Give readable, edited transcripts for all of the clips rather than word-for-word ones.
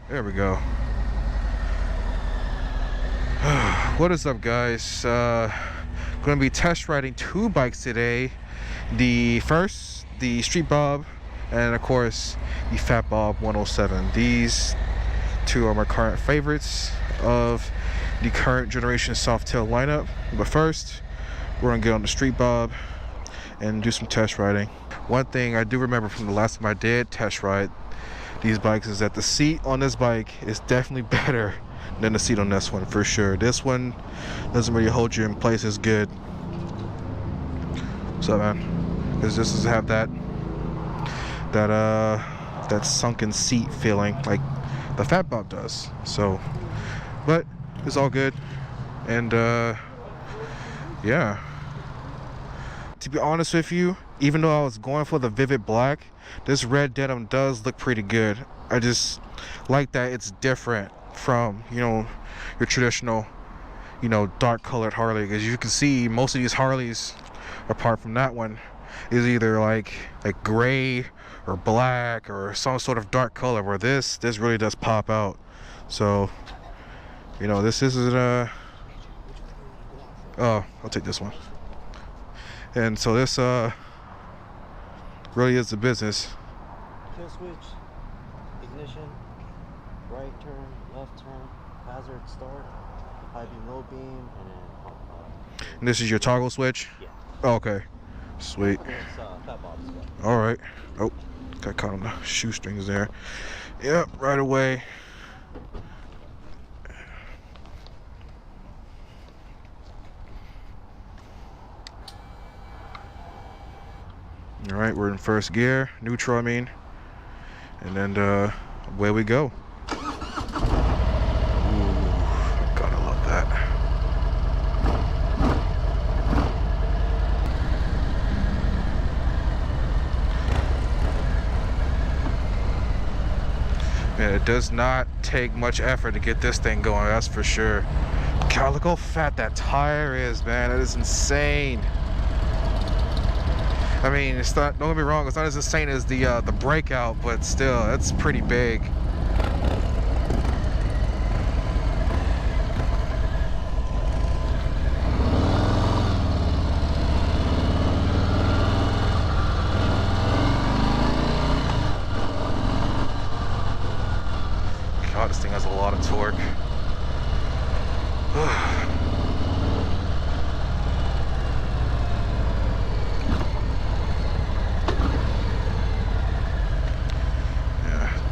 There we go. What is up, guys? Going to be test riding two bikes today. The first, the streetbob, and of course the fatbob 107. These two are my current favorites of the current generation Softail lineup. But first, we're going to get on the streetbob and do some test riding. One thing I do remember from the last time I did test ride these bikes is that the seat on this bike is definitely better than the seat on this one, for sure. This one doesn't really hold you in place as good. So man, because this doesn't have that sunken seat feeling like the fatbob does. So, but it's all good. And yeah, to be honest with you, even though I was going for the vivid black, this red denim does look pretty good. I just like that it's different from, you know, your traditional, you know, dark colored Harley. Because you can see most of these Harleys, apart from that one, is either like gray or black or some sort of dark color, where this really does pop out. So, you know, this isn't oh, I'll take this one. And so this really is the business. Kill switch, ignition, right turn, left turn, hazard start, high beam, low beam, and then and this is your toggle switch? Yeah. Oh, okay. Sweet. It's fatbob as well. All right. Oh, got caught on the shoestrings there. Yep, right away. All right, we're in first gear, neutral I mean, and then away we go. Ooh, gotta love that. Man, it does not take much effort to get this thing going, that's for sure. God, look how fat that tire is, man. That is insane. I mean, it's not, don't get me wrong, it's not as insane as the Breakout, but still, that's pretty big. God, this thing has a lot of torque.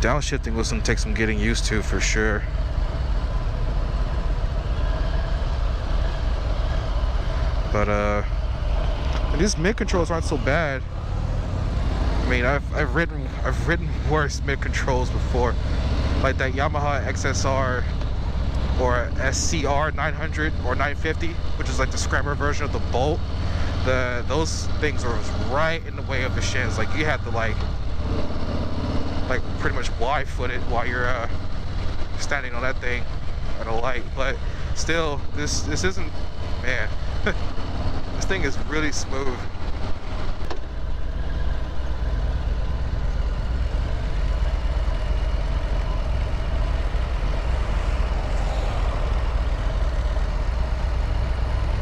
Downshifting was gonna take some getting used to, for sure. But these mid controls aren't so bad. I mean, I've ridden worse mid controls before, like that Yamaha XSR or SCR 900 or 950, which is like the scrambler version of the Bolt. Those things are right in the way of the shins. Like you have to like pretty much wide-foot it while you're standing on that thing at a light. But still, this isn't, man. This thing is really smooth.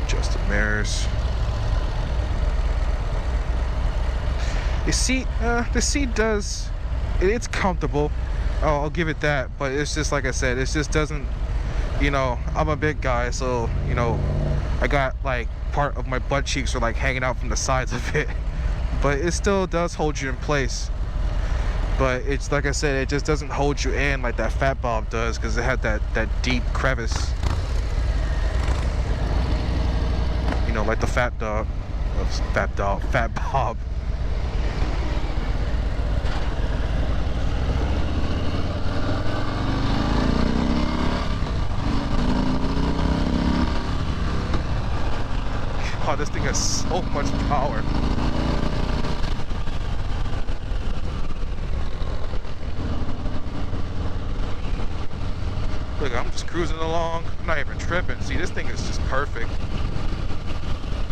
Adjust the mirrors. The seat does. It's comfortable. Oh, I'll give it that. But it's just like I said, it just doesn't, you know, I'm a big guy, so, you know, I got like part of my butt cheeks are like hanging out from the sides of it. But it still does hold you in place. But it's like I said, it just doesn't hold you in like that fatbob does, because it had that deep crevice. You know, like the fatbob. God, this thing has so much power. Look, I'm just cruising along. I'm not even tripping. See, this thing is just perfect.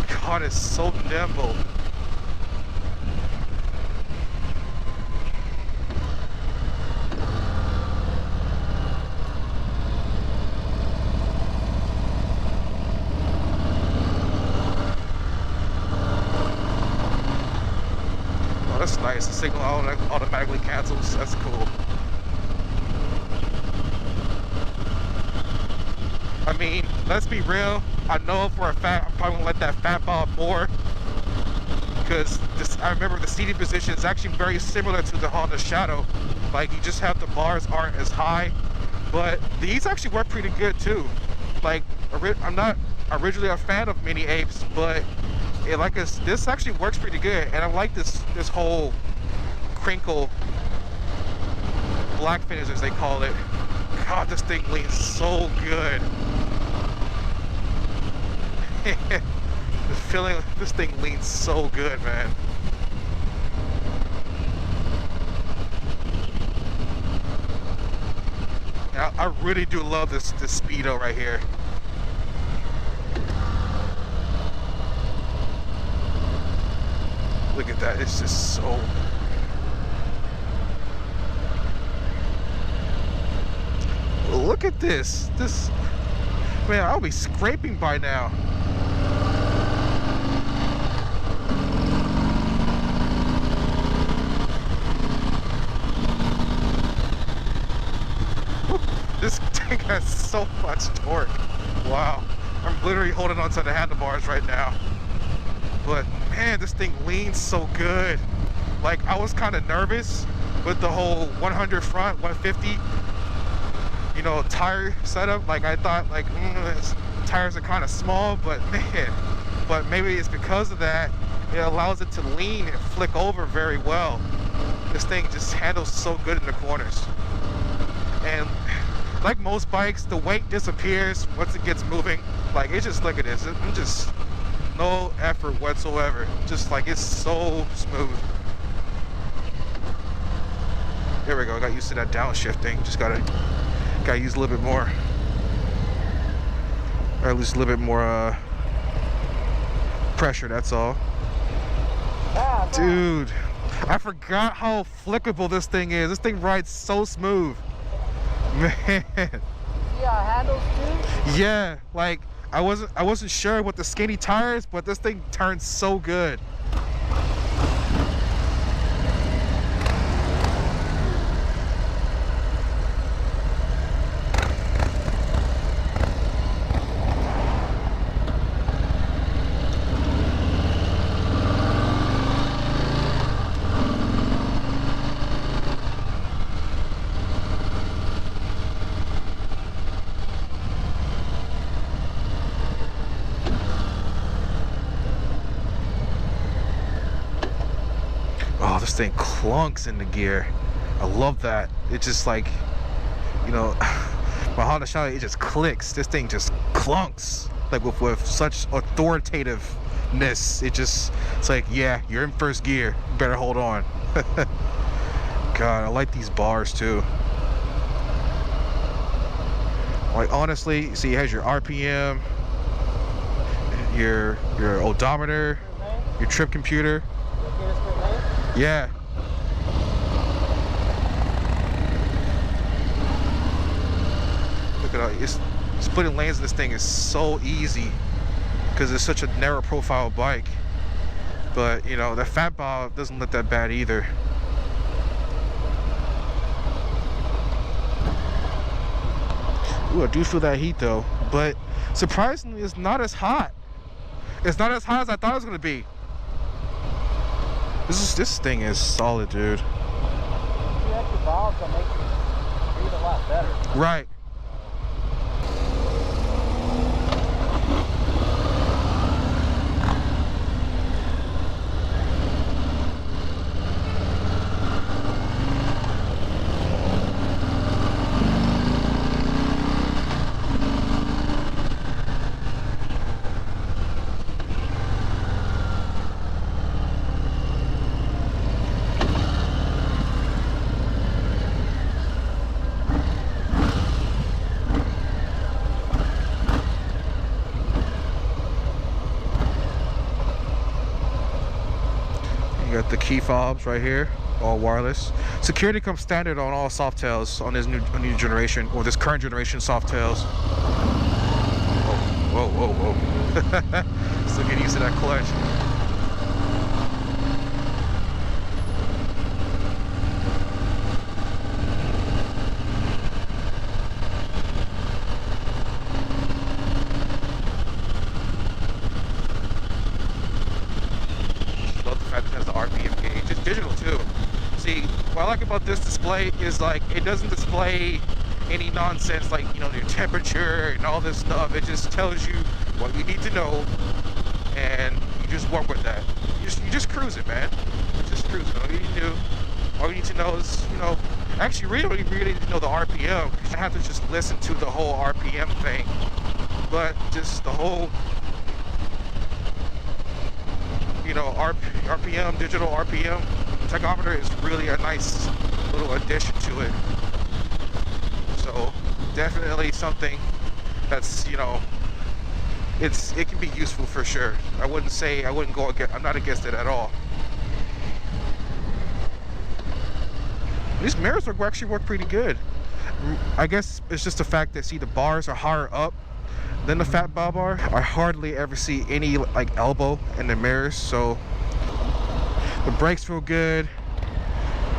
God, it's so nimble. nice. The signal automatically cancels. That's cool. I mean, let's be real. I know for a fact I'm probably gonna let that fat bob more, because I remember the seating position is actually very similar to the Honda Shadow. Like, you just have the bars aren't as high, but these actually work pretty good too. Like, I'm not originally a fan of mini apes, but this actually works pretty good, and I like this whole crinkle black finish, as they call it. God, this thing leans so good. The feeling, this thing leans so good, man. I really do love this Speedo right here. Look at that, it's just so... Look at this. Man, I'll be scraping by now. This thing has so much torque. Wow. I'm literally holding onto the handlebars right now. But man, this thing leans so good. Like, I was kind of nervous with the whole 100 front, 150, you know, tire setup. Like, I thought, like, tires are kind of small, but man, but maybe it's because of that, it allows it to lean and flick over very well. This thing just handles so good in the corners. And like most bikes, the weight disappears once it gets moving. Like, it's just, look at this, it's just no effort whatsoever. Just like, it's so smooth. There we go, I got used to that downshifting. Just gotta use a little bit more, or at least a little bit more pressure, that's all. Dude, I forgot how flickable this thing is. This thing rides so smooth. Man. Yeah, handles too? Yeah, like I wasn't sure with the skinny tires, but this thing turns so good. This thing clunks in the gear. I love that. It's just like, you know, my Honda Shadow, it just clicks. This thing just clunks, like with such authoritativeness. It's like, yeah, you're in first gear, you better hold on. God, I like these bars too. Like, honestly, see, it has your RPM, your odometer, your trip computer. Yeah. Look at all, splitting lanes in this thing is so easy because it's such a narrow profile bike. But, you know, the fat bob doesn't look that bad either. Ooh, I do feel that heat though, but surprisingly, it's not as hot. It's not as hot as I thought it was gonna be. This thing is solid, dude. If you have your valves, that makes it breathe a lot better. Right. You got the key fobs right here, all wireless. Security comes standard on all Softails on this new generation, or this current generation Softails. Oh, whoa, whoa, whoa. Still getting used to that clutch. about this display is like it doesn't display any nonsense like, you know, your temperature and all this stuff. It just tells you what you need to know, and you just work with that. You just cruise it, man. You just cruise it. All you need to know is, you know, actually really need to know the RPM. You have to just listen to the whole RPM thing, but just the whole, you know, RPM, digital RPM tachometer is really a nice little addition to it. So definitely something that's, you know, it can be useful for sure. I wouldn't go against, I'm not against it at all. These mirrors actually work pretty good. I guess it's just the fact that, see, the bars are higher up than the fat bob are. I hardly ever see any like elbow in the mirrors, so the brakes feel good.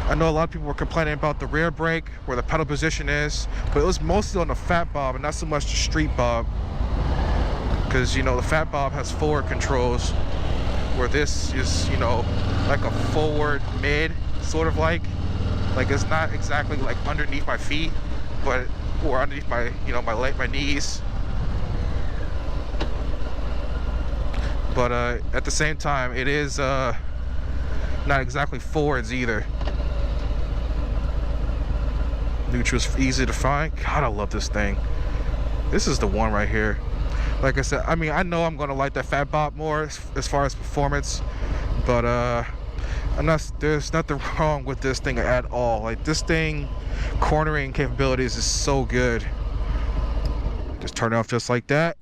I know a lot of people were complaining about the rear brake, where the pedal position is, but it was mostly on the fat bob and not so much the street bob. Because, you know, the fat bob has forward controls, where this is, you know, like a forward mid, sort of like it's not exactly like underneath my feet, but or underneath my, you know, my knees. But at the same time, it is not exactly forwards either. Neutral's easy to find. God, I love this thing. This is the one right here. Like I said, I mean, I know I'm gonna like that fat bob more as far as performance, but there's nothing wrong with this thing at all. Like, this thing, cornering capabilities is so good. Just turn it off just like that.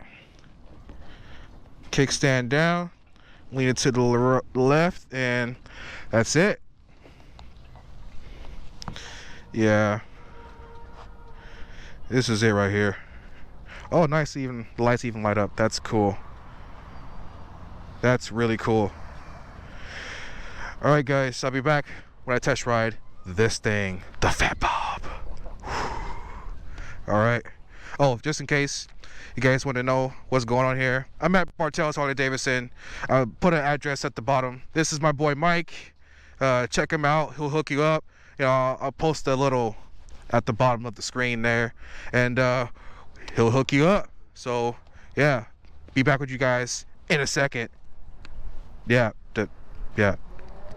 Kickstand down, lean it to the left, and that's it. Yeah, this is it right here. Oh, nice, even the lights even light up. That's cool. That's really cool. All right, guys, I'll be back when I test ride this thing, the fat bob. All right. Oh, just in case you guys want to know what's going on here, I'm at Bartel's Harley Davison. I'll put an address at the bottom. This is my boy Mike. Check him out. He'll hook you up. You know, I'll post a little at the bottom of the screen there, and he'll hook you up. So yeah, be back with you guys in a second. Yeah.